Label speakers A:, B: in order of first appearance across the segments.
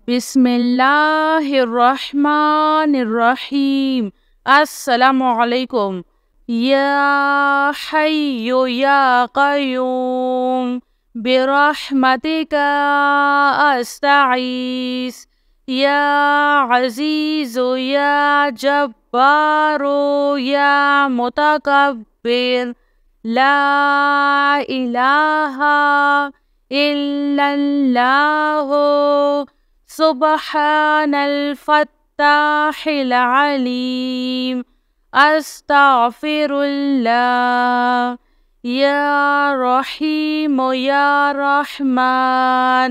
A: बिस्मिल्लाहिर्रहमानिर्रहीम। अस्सलामुअलैकुम। या हय्यु या क़य्यूम बिरहमतिका अस्तगीस। या अज़ीज़ु या जब्बारु या मुतकब्बिर। ला इलाहा इल्लल्लाहु सुब्हानल फत्ताहिल अलीम। अस्तगफिरुल्लाह। या रहीम या रहमान।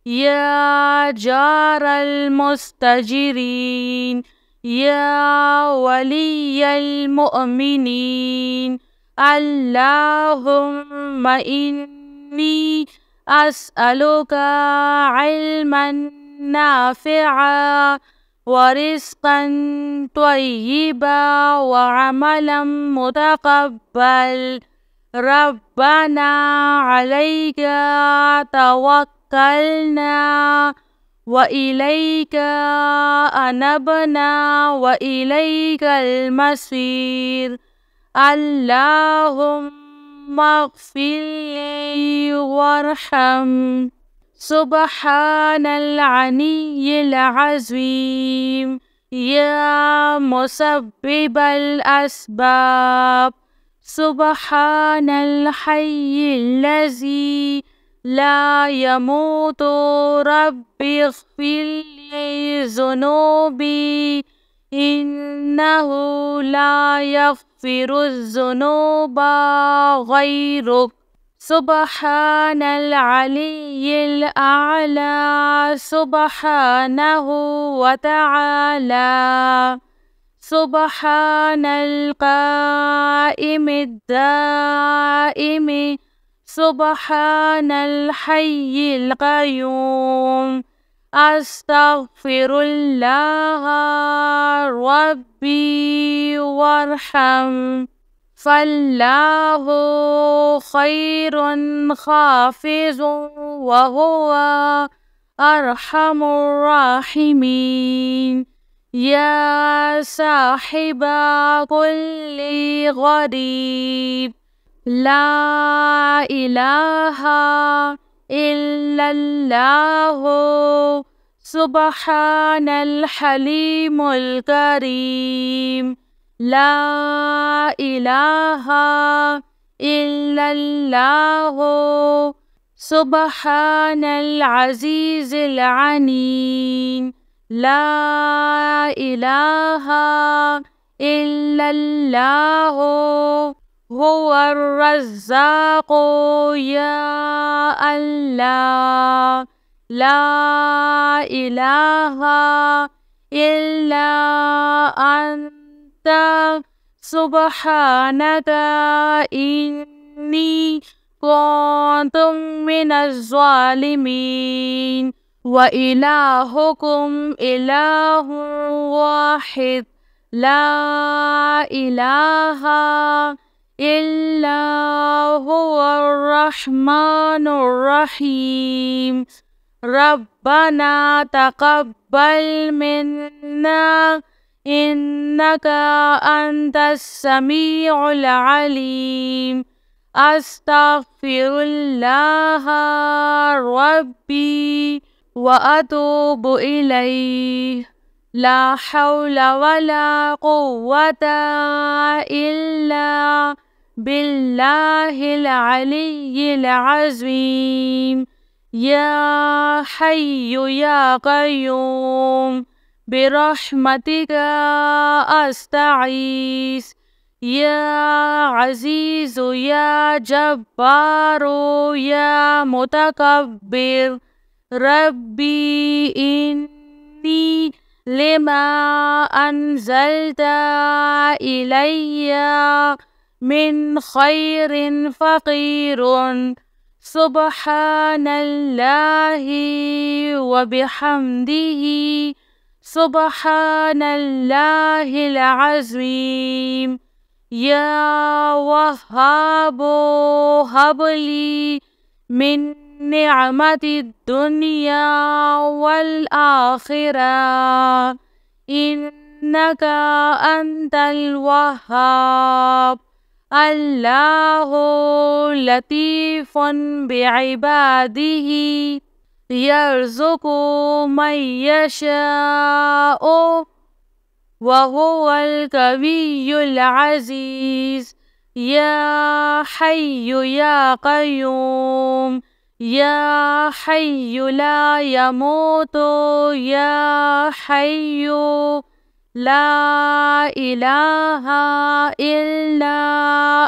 A: या जारल मुस्तजिरीन। या वलियल मुअमिनीन। अल्लाहुम्मा इन्नी अस्अलुका इल्मन नाफ़िआ व रिज़्क़न त्वय्यिबा व अमलन मुतक़ब्बल। रब्बना अलैका तवक्कलना व इलैका अनबना व इलैकल मसीर। अल्लाहुम्मा अग़फ़िरली वरहम। सुब्हानल अलिय्यिल अज़ीम। या मुसब्बिबल अस्बाब। सुब्हानल हय्यिल्लज़ी ला यमूतु। रब्बिग़फ़िरली ज़ुनूबी इन्नहु ला यग़फ़िरुज़्ज़ुनूबा ग़ैरुक। सुब्हानल अलिय्यिल अअला। सुब्हानहु व तआला। सुब्हानल क़ाइमिद दाइमि। सुब्हानल हय्यिल क़य्यूम। अस्तग़फिरुल्लाह रब्बी वरहम। फ़ल्लाहु ख़ैरुन हाफ़िज़ुन व हुवा अरहमुर राहिमीन। या साहिबा कुल्लि ग़रीब। ला इलाहा इल्लल्लाहु सुब्हानल हलीमुल करीम। ला इलाहा इल्लल्लाहु सुब्हानल अज़ीज़िल अलीम। ला इलाहा इल्लल्लाहु हुवर रज़्ज़ाक़ु। या अल्लाह ला इलाहा इल्ला अन्ता सुब्हानका इन्नी कुन्तु मिनज़ ज़ालिमीन। व इलाहुकुम इलाहुन वाहिद। ला इलाहा इल्ला हुवर रहमानुर रहीम। रब्बना तक़ब्बल मिन्ना इन्नका अंतस समीउल अलीम। अस्तग़फिरुल्लाह रब्बी व अतूबु इलैह। ला हौला वला कुव्वता इल्ला बिल्लाहिल अलिय्यिल अज़ीम। या हय्यु या क़य्यूम बिरहमतिका अस्तगीस। या अज़ीज़ु या जब्बारु या मुतकब्बिर। रब्बी इन्नी लिमा अन्ज़ल्ता इलैया मिन खैरिन फ़क़ीरुन। सुब्हानल्लाहि व बिहम्दिही। सुब्हानल्लाहिल अज़ीम। या वहाबो हबली मिन نعمة الدنيا والآخرة إنك أنت الوهاب. الله لطيف بعباده يرزق من يشاء وهو القوي العزيز. يا حي يا قيوم يا حي لا يموت يا حي لا إله إلا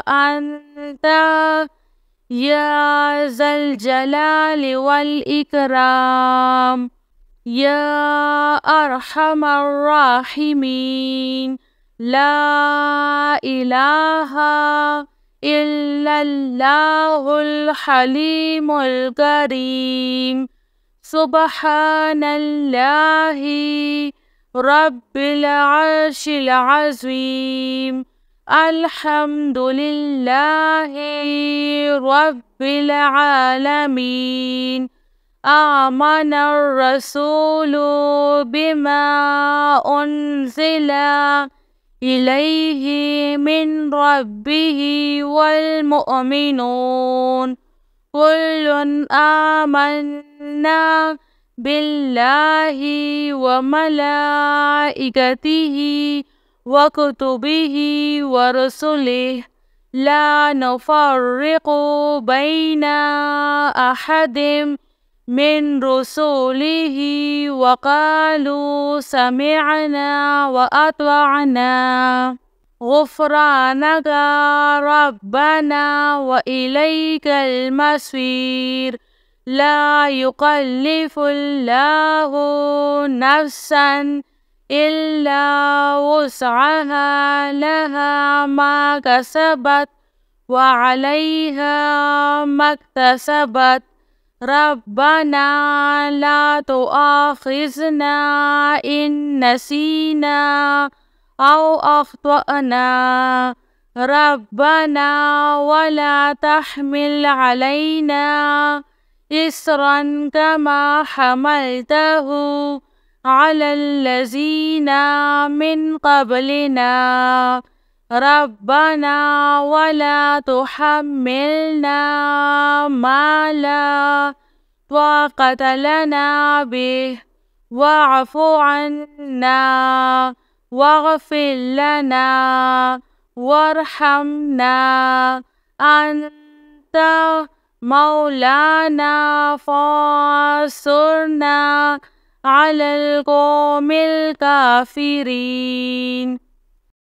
A: أنت يا ذا الجلال والإكرام يا أرحم الراحمين. لا إله إلا الله الحليم الكريم. سبحان الله رب العرش العظيم. الحمد لله رب العالمين. آمن الرسول بما أنزل إليه من ربه والمؤمنون كل آمنا بالله وملائكته وكتبه ورسله لا نفرق بين أحد من رسله وقالوا سمعنا وأطعنا غفرانك ربنا وإليك المصير. لا يكلف الله نفسا إلا وسعها لها ما كسبت وعليها ما اكتسبت. ربنا لا تؤاخذنا إن نسينا أو أخطأنا. ربنا ولا تحمل علينا إصرا كما حملته على الذين من قبلنا. ربنا ولا تحملنا ما لا طاقة لنا به واعف عنا واغفر لنا وارحمنا أنت مولانا فانصرنا على القوم الكافرين.